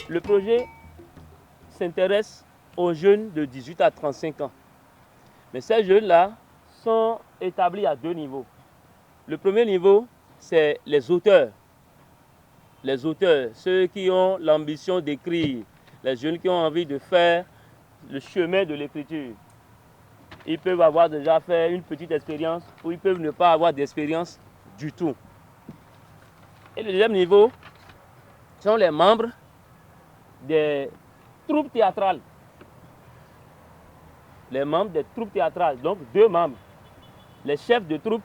Le projet s'intéresse aux jeunes de 18 à 35 ans. Mais ces jeunes-là sont établis à deux niveaux. Le premier niveau, c'est les auteurs. Les auteurs, ceux qui ont l'ambition d'écrire, les jeunes qui ont envie de faire le chemin de l'écriture. Ils peuvent avoir déjà fait une petite expérience ou ils peuvent ne pas avoir d'expérience du tout. Et le deuxième niveau sont les membres des troupes théâtrales. Les membres des troupes théâtrales, donc deux membres, les chefs de troupe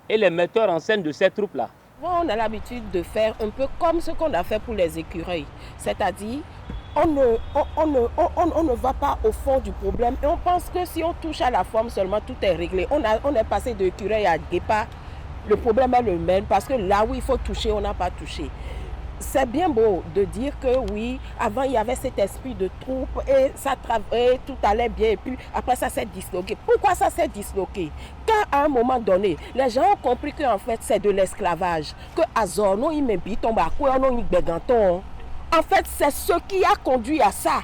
et les metteurs en scène de ces troupes-là. On a l'habitude de faire un peu comme ce qu'on a fait pour les écureuils, c'est-à-dire on ne va pas au fond du problème et on pense que si on touche à la forme seulement, tout est réglé. On est passé de écureuil à guépard, le problème est le même parce que là où il faut toucher, on n'a pas touché. C'est bien beau de dire que oui, avant il y avait cet esprit de troupe et ça travaillait, tout allait bien et puis après ça s'est disloqué. Pourquoi ça s'est disloqué? Quand à un moment donné, les gens ont compris qu'en fait c'est de l'esclavage, que Azor, non, il m'habite, on va quoi, non, il béganton. En fait, c'est ce qui a conduit à ça.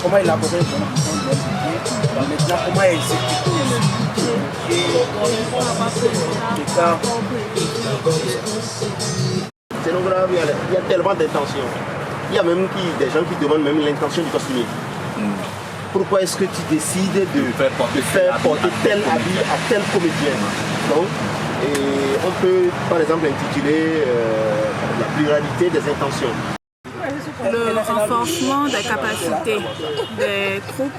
Comment élaborer maintenant, comment exécuter scénographe, il y a tellement d'intentions. Il y a même des gens qui demandent même l'intention du costumier. Pourquoi est-ce que tu décides de faire porter tel habit à tel comédien? Donc, et on peut par exemple intituler la pluralité des intentions. Le renforcement des capacités des troupes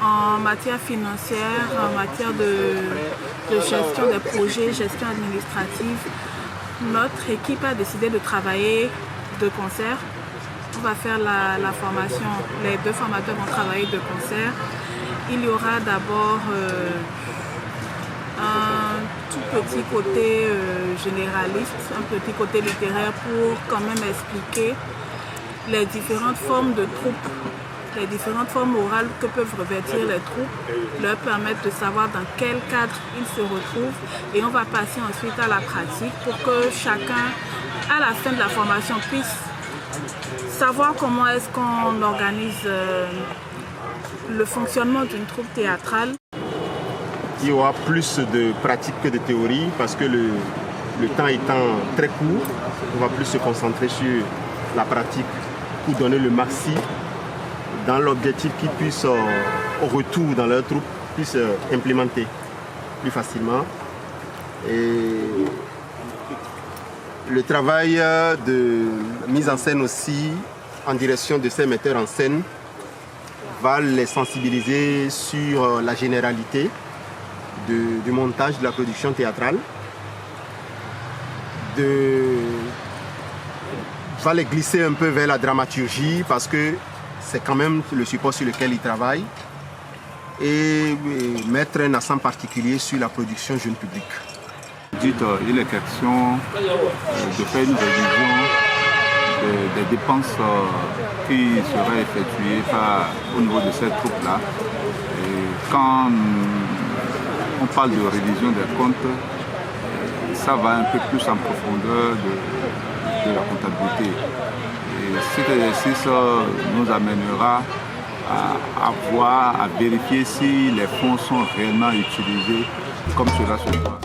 en matière financière, en matière de gestion des projets, gestion administrative. Notre équipe a décidé de travailler de concert. On va faire la formation, les deux formateurs vont travailler de concert. Il y aura d'abord un tout petit côté généraliste, un petit côté littéraire pour quand même expliquer les différentes formes de troupes, les différentes formes orales que peuvent revêtir les troupes, leur permettre de savoir dans quel cadre ils se retrouvent et on va passer ensuite à la pratique pour que chacun, à la fin de la formation, puisse savoir comment est-ce qu'on organise le fonctionnement d'une troupe théâtrale. Il y aura plus de pratique que de théorie parce que le temps étant très court, on va plus se concentrer sur la pratique pour donner le maxi dans l'objectif qu'ils puissent, au retour dans leur troupe, puissent implémenter plus facilement. Et le travail de mise en scène aussi, en direction de ces metteurs en scène, va les sensibiliser sur la généralité du montage de la production théâtrale, va les glisser un peu vers la dramaturgie parce que c'est quand même le support sur lequel ils travaillent et mettre un accent particulier sur la production jeune public. Il est question de faire une révision des dépenses qui seraient effectuées au niveau de cette troupe-là. Quand on parle de révision des comptes, ça va un peu plus en profondeur de la comptabilité. Et cet exercice nous amènera à vérifier si les fonds sont réellement utilisés comme cela se doit.